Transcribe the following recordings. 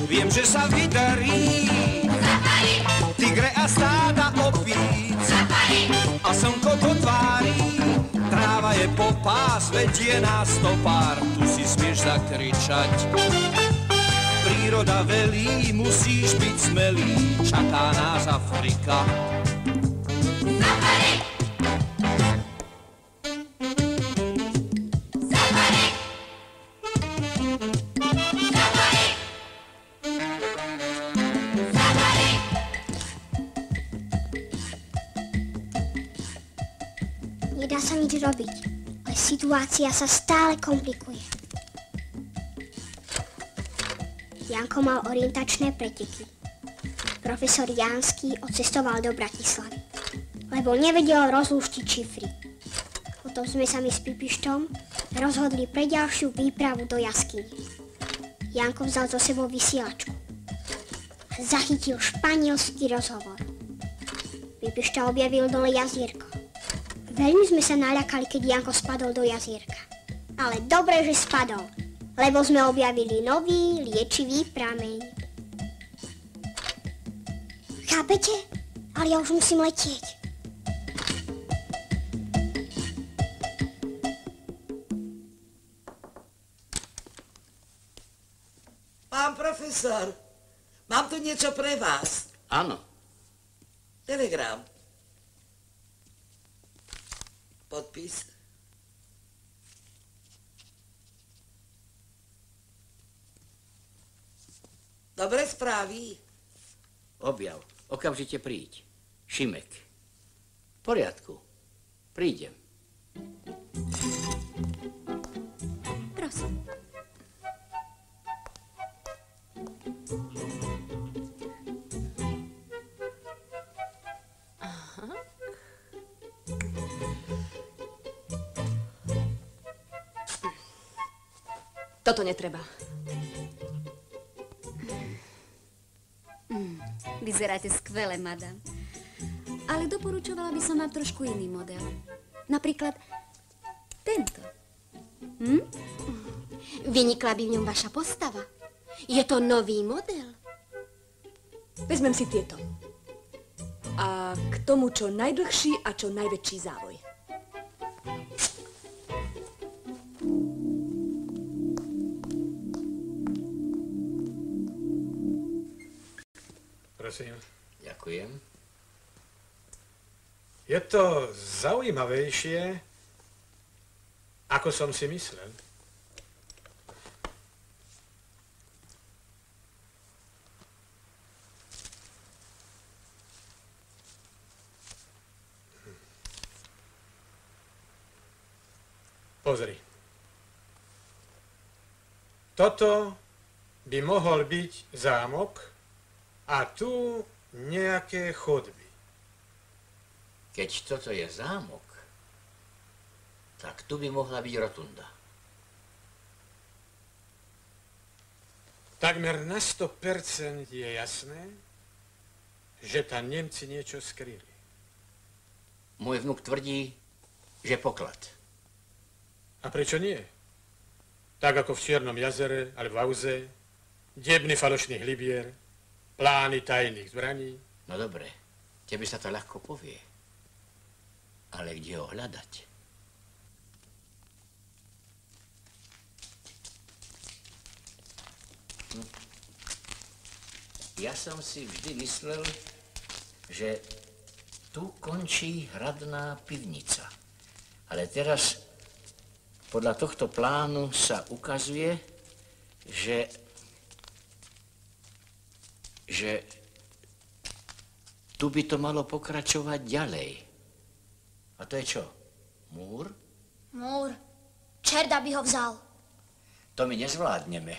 Viem, že sa vydarí tigre a stáda opíc a slnko to tvári. Tráva je po pás, vedie nás to pár. Tu si smieš zakričať. Príroda velí, musíš byť smelý. Čaká nás Afrika. Nedá sa nič robiť, ale situácia sa stále komplikuje. Janko mal orientačné preteky. Profesor Janský odcestoval do Bratislavy, lebo nevedel rozlúštiť šifry. Potom sme sa my s Pipištom rozhodli pre ďalšiu výpravu do jaskyne. Janko vzal so sebou vysielačku a zachytil španielský rozhovor. Pipišta objavil dole jazierko. Veľmi sme sa naľakali, keď Janko spadol do jazierka. Ale dobre, že spadol, lebo sme objavili nový liečivý prameň. Chápete? Ale ja už musím letieť. Pán profesor, mám tu niečo pre vás. Áno. Telegram. Podpis. Dobré správy. Objav. Okamžite príď. Šimek. V poriadku. Prídem. Prosím. Toto netreba. Vyzeráte skvele, madam. Ale doporučovala by som vám trošku iný model. Napríklad tento. Vynikla by v ňom vaša postava. Je to nový model. Vezmem si tieto. A k tomu čo najdlhší a čo najväčší závoj. Prosím. Ďakujem. Je to zaujímavejšie, ako som si myslel. Pozri. Toto by mohol byť zámok a tu nejaké chodby. Keď toto je zámok, tak tu by mohla byť rotunda. Takmer na 100% je jasné, že tam Nemci niečo skryli. Môj vnuk tvrdí, že poklad. A prečo nie? Tak ako v Čiernom jazere, ale v Auze, debny falošných libier, plány tajných zbraní. No dobre, tebe sa to ľahko povie. Ale kde ho hľadať? Ja som si vždy myslel, že tu končí hradná pivnica. Ale teraz podľa tohto plánu sa ukazuje, že tu by to malo pokračovať ďalej. A to je čo? Múr? Múr. Čerda by ho vzal. To my nezvládneme.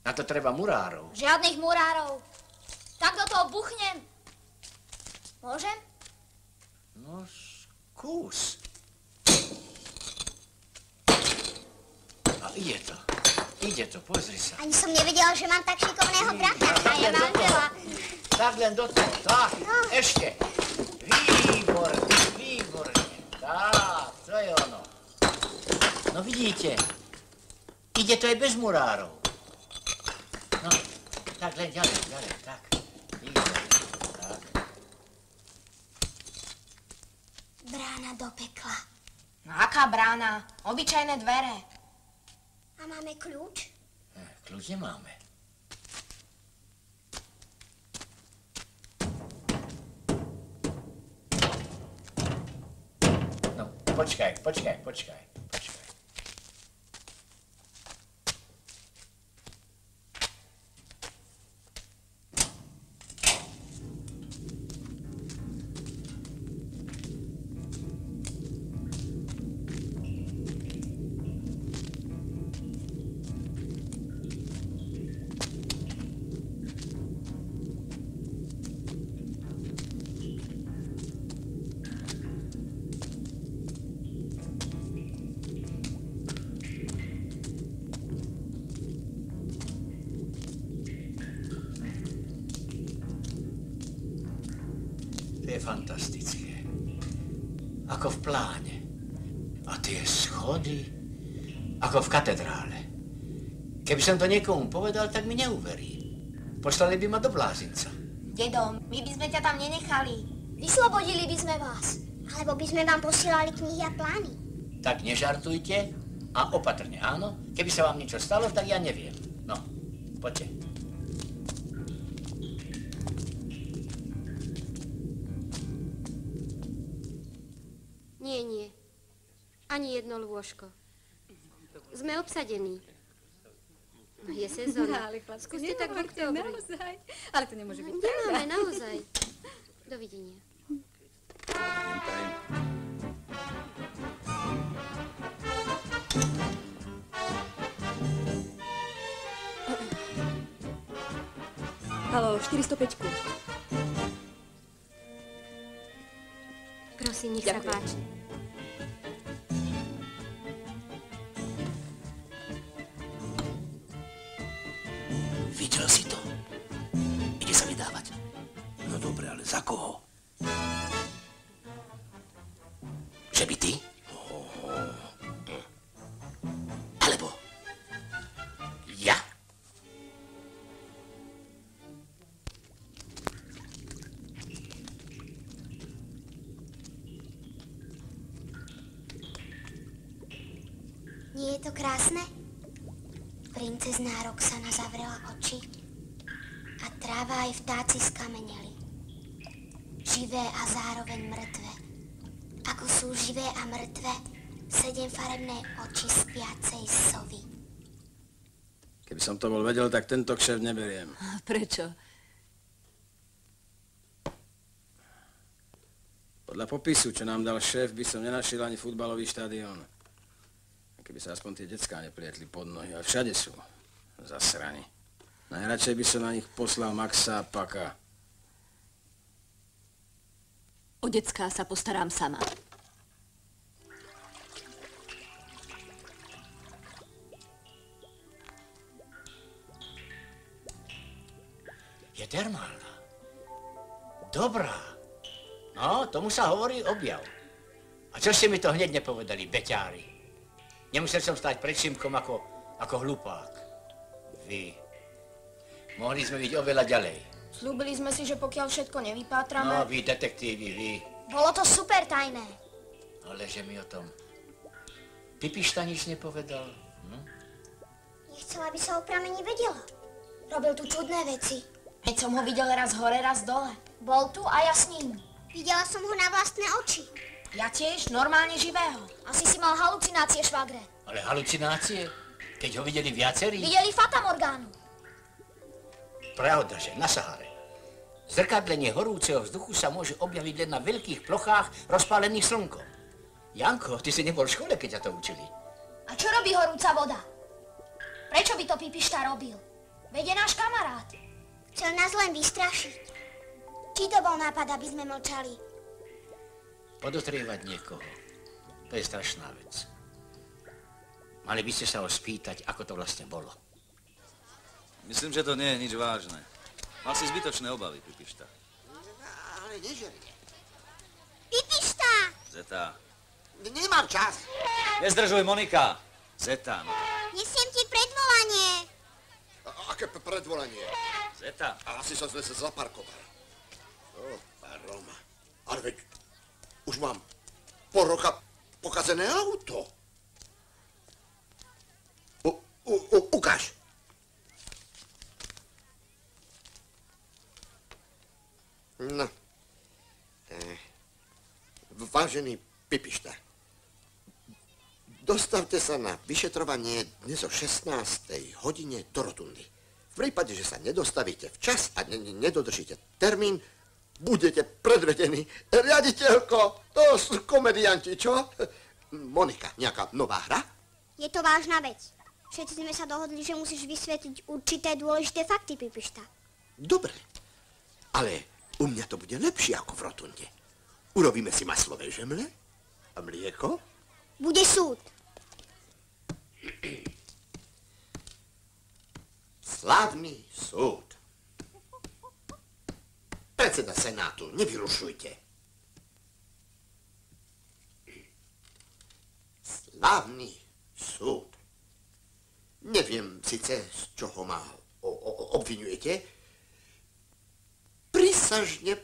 Na to treba murárov. Žiadnych murárov. Tak do toho buchnem. Môžem? No, skús. A ide to. Ide to, pozri sa. Ani som nevedela, že mám tak šikovného brata. A ja mám veľa. Tak len do toho. Tak, no. Ešte. Výborne, výborne. Tak, to je ono. No vidíte, ide to aj bez murárov. No, tak, len ďalej, tak. Výborne, tak. Brána do pekla. No aká brána? Obyčajné dvere. A máme kľúč? Kľúč nemáme. No, počkaj. To je fantastické. Ako v pláne. A tie schody, ako v katedrále. Keby som to niekomu povedal, tak mi neuverí. Poslali by ma do blázinca. Dedo, my by sme ťa tam nenechali. Vyslobodili by sme vás. Alebo by sme vám posielali knihy a plány. Tak nežartujte a opatrne, áno? Keby sa vám niečo stalo, tak ja neviem. No, poďte. Nie. Ani jedno lôžko. Sme obsadení. Je sezóna. Ale chlapci, Skúste tak v októbri. naozaj. Ale to nemôže byť Nemáme, naozaj. Dovidenia. Haló, 405. Prosím, nech sa Ďakujem. páči. Videl si to? Ide sa vydávať. No dobre, ale za koho? Že by ty? Alebo ja? Nie je to krásne? Princezná Roxana zavrela oči a tráva aj vtáci skameneli. Živé a zároveň mŕtve. Ako sú živé a mŕtve 7 farebné oči spiacej sovy. Keby som to bol vedel, tak tento kšeft neberiem. Prečo? Podľa popisu, čo nám dal šéf, by som nenašiel ani futbalový štadión. Keby sa aspoň tie decká neplietli pod nohy, ale všade sú zasrani. Najradšej by som na nich poslal Maxa a Paka. O decká sa postarám sama. Je termálna. Dobrá. No, tomu sa hovorí objav. A čo ste mi to hneď nepovedali, beťári? Nemusel som stať pred Šimkom ako hlupák. Vy. Mohli sme byť oveľa ďalej. Slúbili sme si, že pokiaľ všetko nevypátrame... No, vy detektívy, vy. Bolo to super tajné. Ale že mi o tom Pipišta nič nepovedal. Nechcel, aby sa o prameni vedelo. Robil tu čudné veci. Veď som ho videl raz hore, raz dole. Bol tu a ja s ním. Videla som ho na vlastné oči. Ja tiež, normálne živého. Asi si mal halucinácie, švagre. Ale halucinácie? Keď ho videli viacerí? Videli fatamorgánu. Pravda, že na Sahare. Zrkadlenie horúceho vzduchu sa môže objaviť len na veľkých plochách rozpálených slnkom. Janko, ty si nebol v škole, keď ťa to učili. A čo robí horúca voda? Prečo by to Pipišta robil? Veď je náš kamarát. Chcel nás len vystrašiť. Či to bol nápad, aby sme mlčali? Podotrievať niekoho, to je strašná vec. Mali by ste sa ho spýtať, ako to vlastne bolo. Myslím, že to nie je nič vážne. Mal si zbytočné obavy, Pipišta. Ale nežerie. Pipišta! Zeta. Nemám čas. Nezdržuj, Monika. Zeta, no. Nesiem ti predvolanie. Aké predvolanie? Zeta. Asi som zle sa zaparkoval. Roma. Ale veď, už mám pol roka pokazené auto. Ukáž. No. Vážený Pipišta, dostavte sa na vyšetrovanie dnes o 16. hodine do rotundy. V prípade, že sa nedostavíte včas a nedodržíte termín, budete predvedení. Riaditeľko, to sú komedianti, čo? Monika, nejaká nová hra? Je to vážna vec. Všetci sme sa dohodli, že musíš vysvetliť určité dôležité fakty, Pipišta. Dobre, ale u mňa to bude lepšie ako v rotunde. Urobíme si maslové žemle a mlieko. Bude súd. Slávny súd. Predseda Senátu, nevyrušujte. Slávny súd. Neviem síce, z čoho ma obvinujete. Prísažne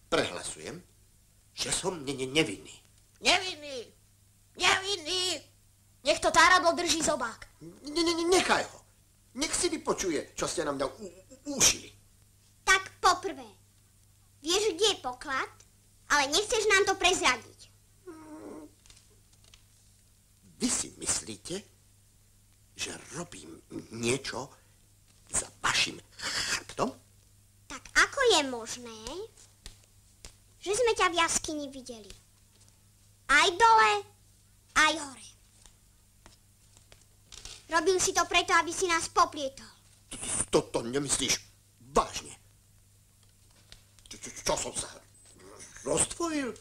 prehlasujem, že som nevinný. Nevinný! Nevinný! Nech to Táradlo drží zobák. Nechaj ho. Nech si vypočuje, čo ste nám ušili. Tak poprvé, vieš, kde je poklad, ale nechceš nám to prezradiť. Vy si myslíte, že robím niečo za vašim chrbtom? Tak ako je možné, že sme ťa v jaskyni videli? Aj dole, aj hore. Robil si to preto, aby si nás poplietol. To nemyslíš vážne? Čo som sa rozdvojil?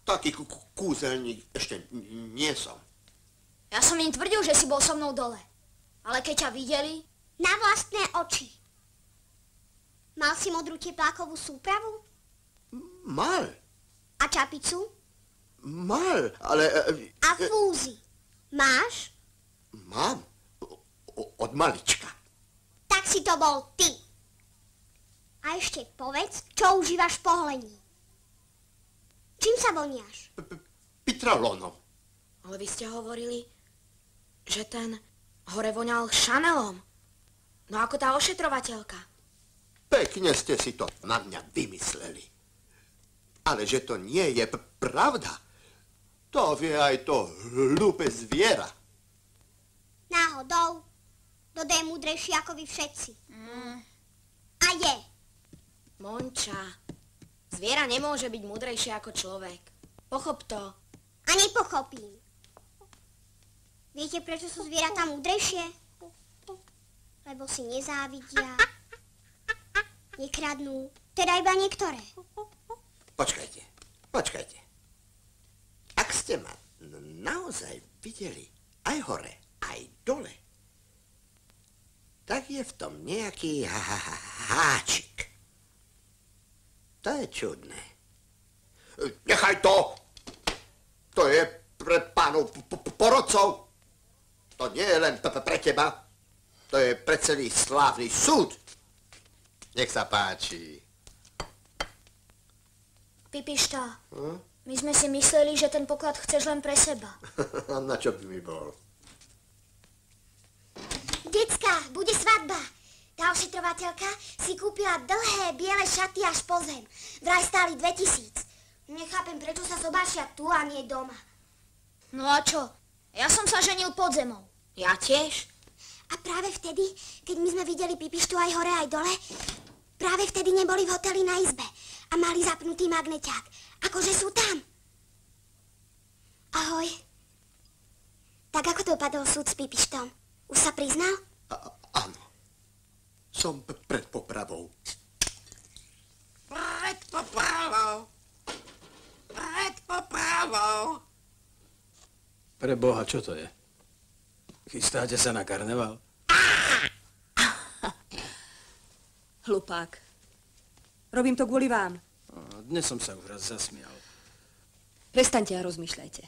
Taký kúzelník ešte nie som. Ja som im tvrdil, že si bol so mnou dole. Ale keď ťa videli... Na vlastné oči. Mal si modrú teplákovú súpravu? Mal. A čapicu? Mal, ale... A fúzy. Máš? Mám. Od malička. Tak si to bol ty. A ešte povedz, čo užívaš po holení. Čím sa voniaš? Pitralónom. Ale vy ste hovorili, že ten hore voňal šanelom. No ako tá ošetrovateľka. Pekne ste si to na mňa vymysleli. Ale že to nie je pravda, to vie aj to hlúpe zviera. Náhodou. Dodo je múdrejší ako vy všetci. A je. Monča, zviera nemôže byť múdrejšie ako človek. Pochop to. A nepochopím. Viete, prečo sú zvieratá múdrejšie? Lebo si nezávidia, nekradnú, teda iba niektoré. Počkajte. Ak ste ma naozaj videli aj hore, aj dole, tak je v tom nejaký háčik. To je čudné. Nechaj to! To je pre pánov porodcov. To nie je len pre teba. To je pre celý slávny súd. Nech sa páči. Pipišta, my sme si mysleli, že ten poklad chceš len pre seba. Na čo by mi bol? Decka, bude svadba. Tá ošetrovateľka si kúpila dlhé biele šaty až po zem. Vraj stáli 2000. Nechápem, prečo sa sobášia tu a nie doma. No a čo? Ja som sa ženil pod zemou. Ja tiež. A práve vtedy, keď my sme videli Pipištu aj hore, aj dole, práve vtedy neboli v hoteli na izbe a mali zapnutý magneťák. Akože sú tam. Ahoj. Tak ako dopadol súd s Pipištom? Už sa priznal? Áno. Som pred popravou. Pred popravou. Pred popravou. Pre Boha, čo to je? Chystáte sa na karneval? Hlupák. Robím to kvôli vám. Dnes som sa už raz zasmial. Prestaňte a rozmýšľajte.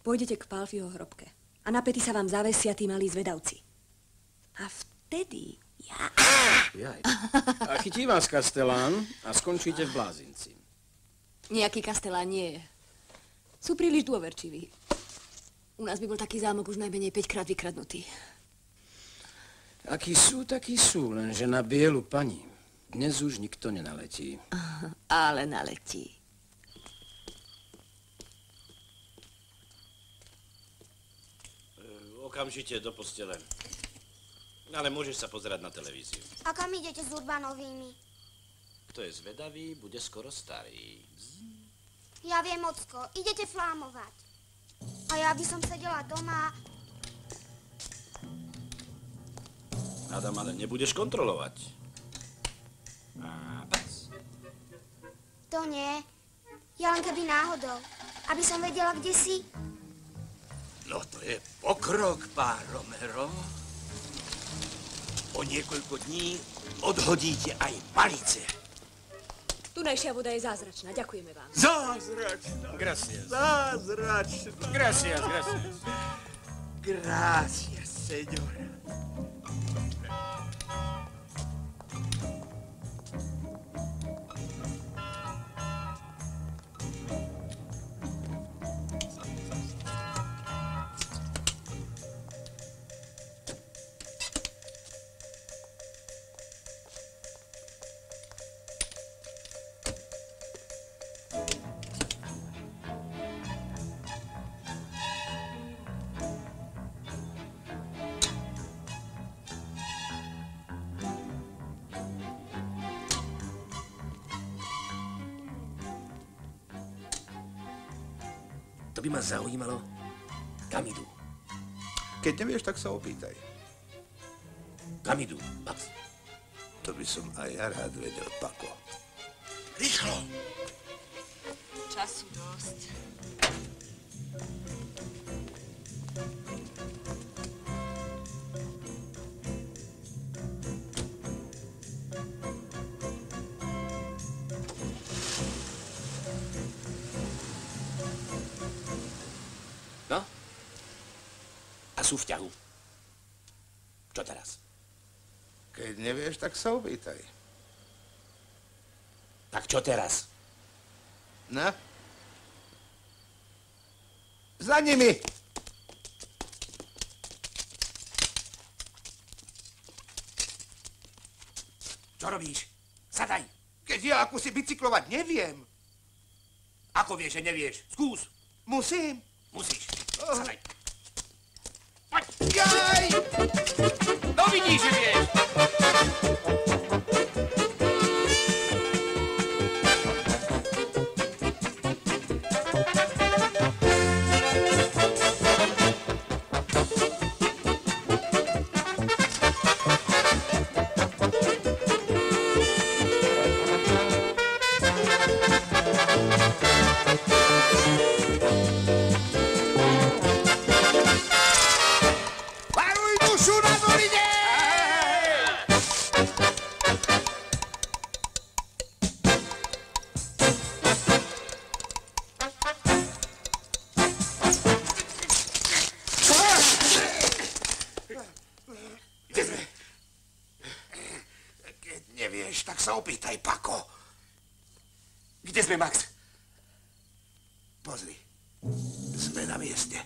Pôjdete k Pálfiho hrobke a na päty sa vám zavesia tí malí zvedavci. A vtedy ja... Jaj. A chytí vás kastelán a skončíte v blázinci. Nejaký kastelán nie je. Sú príliš dôverčiví. U nás by bol taký zámok už najmenej 5-krát vykradnutý. Akí sú, lenže na bielu pani dnes už nikto nenaletí. Ale naletí. Okamžite do postele. Ale môžeš sa pozerať na televíziu. A kam idete s Urbanovými? Kto je zvedavý, bude skoro starý. Ja viem, ocko, idete flámovať. A ja by som sedela doma. Adam, ale nebudeš kontrolovať. To nie. Ja len keby náhodou. Aby som vedela, kde si. No to je pokrok, pán Romero. O niekoľko dní odhodíte aj palice. Tunajšia voda je zázračná, ďakujeme vám. Zázračná. Gracias. Zázračná. Gracias, gracias. Gracias, señora. To by ma zaujímalo, kam idú. Keď nevieš, tak sa opýtaj. Kam idú, Max? To by som aj ja rád vedel, Pako. Rýchlo! Času dosť. No? A sú v ťahu. Čo teraz? Keď nevieš, tak sa opýtaj. Tak čo teraz? No? Za nimi! Čo robíš? Sadaj! Keď ja ako si bicyklovať neviem. Ako vieš, že nevieš? Skús! Musím. Musíš. Sadaj. Poď! Jaj! No vidíš, že vieš! Varuj dušu na doline! Kde sme? Keď nevieš, tak sa opýtaj, Pako. Kde sme, Max? Pozri, sme na mieste.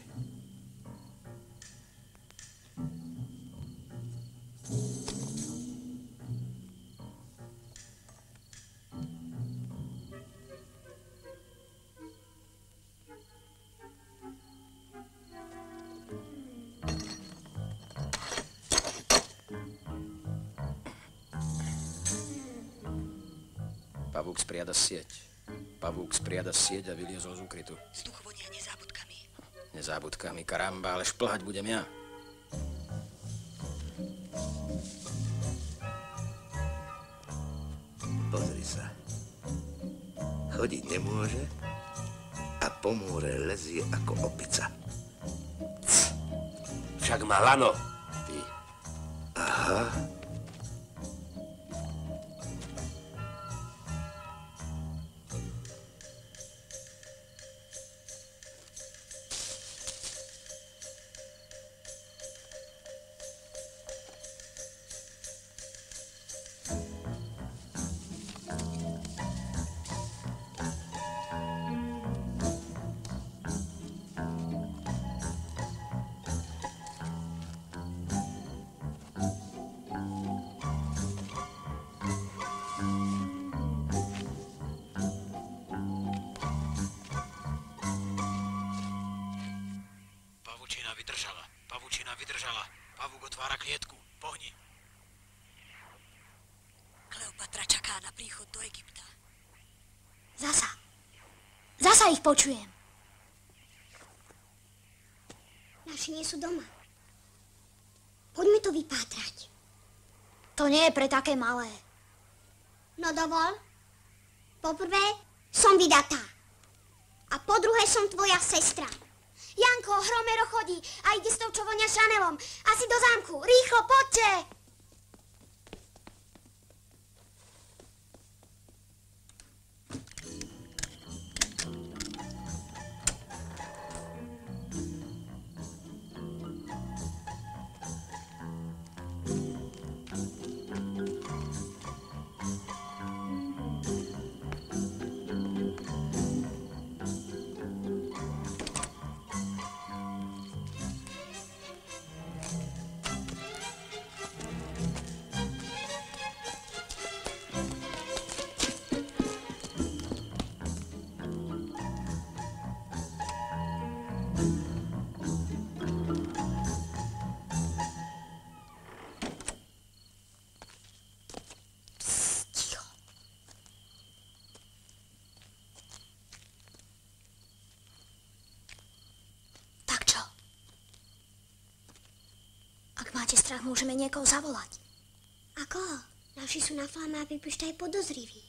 Pavúk spriada sieť. Pavúk spriada sieť a vyliezol z úkrytu. Vzduch vonia nezábudkami. Nezábudkami, karamba, ale šplhať budem ja. Pozri sa. Chodiť nemôže a po múre lezie ako opica. Však má lano, ty. Aha. pohni. Kleopatra čaká na príchod do Egypta. Zasa ich počujem. Naši nie sú doma. Poďme to vypátrať. To nie je pre také malé. No dovol. Poprvé som vydatá. A po druhé som tvoja sestra. Janko, Hromero chodí a ide s tou, čo vonia Šanelom. Asi do zámku. Rýchlo, poďte! Máte strach, môžeme niekoho zavolať. Ako? Naši sú na flame a Pipišta je podozrivý.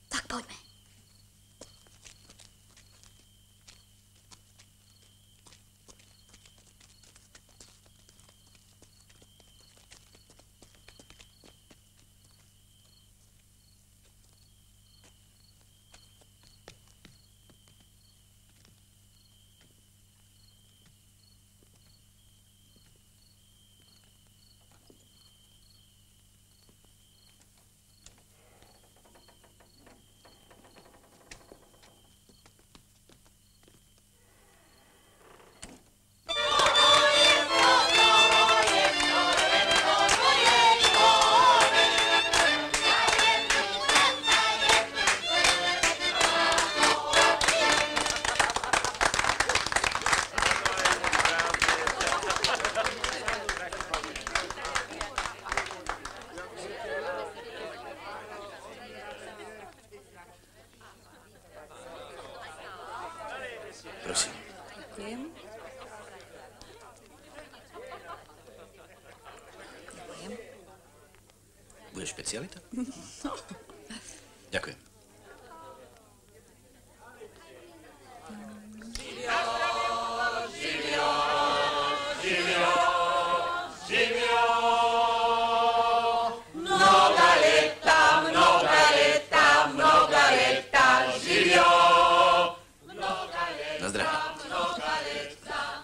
Tak poďme. Prosím. Ďakujem. Bude špecialita? Ďakujem.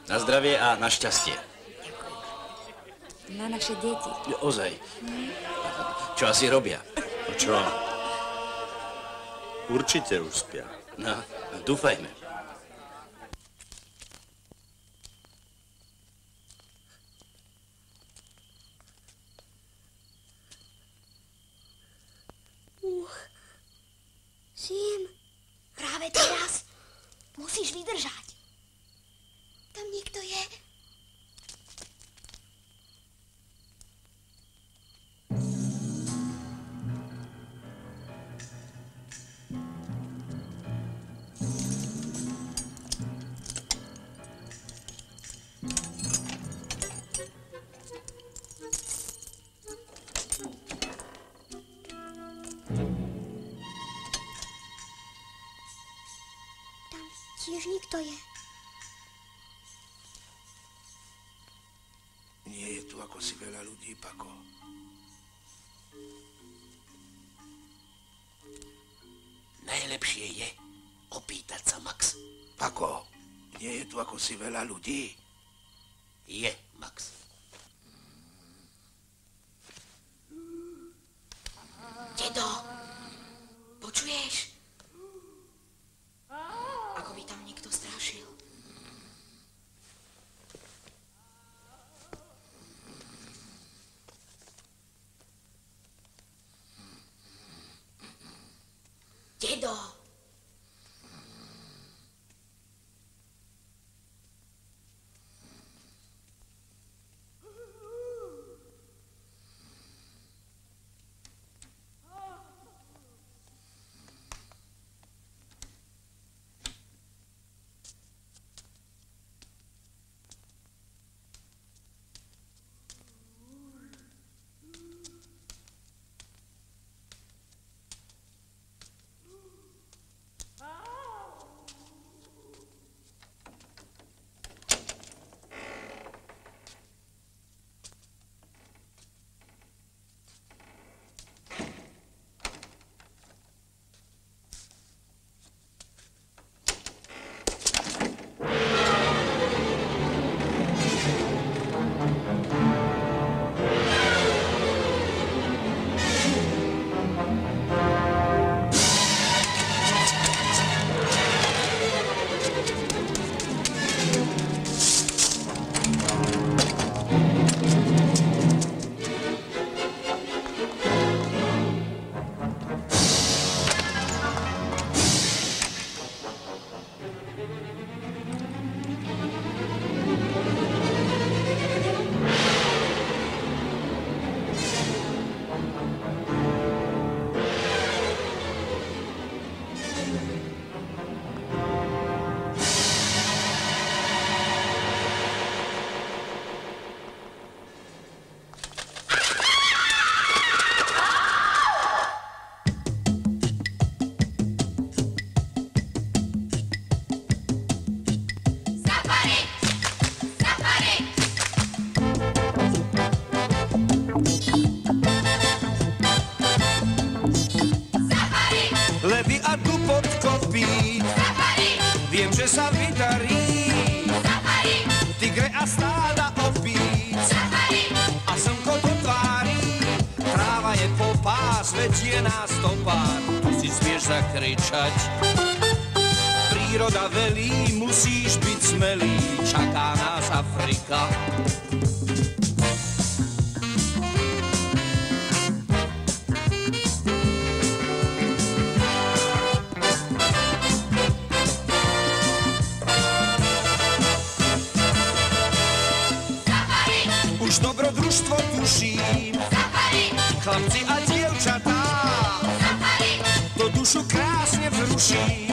Na zdravie a na šťastie. Na naše deti. Ozaj. Čo asi robia? No čo? Určite už spia. No, dúfajme. Sim, Práve teraz musíš vydržať. tam niekto je. Tam tiež nikto je. Nie je tu ako si veľa ľudí, Pako. Najlepšie je opýtať sa, Max. Pako, nie je tu ako si veľa ľudí? Je, Max. Dedo, počuješ? Ako by tam niekto strašil. Dedo! vedie nás to pár, tu si smieš zakričať. Príroda velí, musíš byť smelý, čaká nás Afrika. Už dobrodružstvo tuším, chlapci a dievčatá, to dušu krásne vzruší,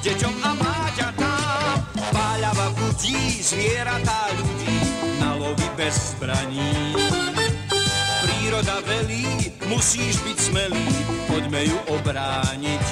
deťom a mláďatám, páľava budí zvieratá ľudí, na lovi bez zbraní. Príroda velí, musíš byť smelý, poďme ju obrániť.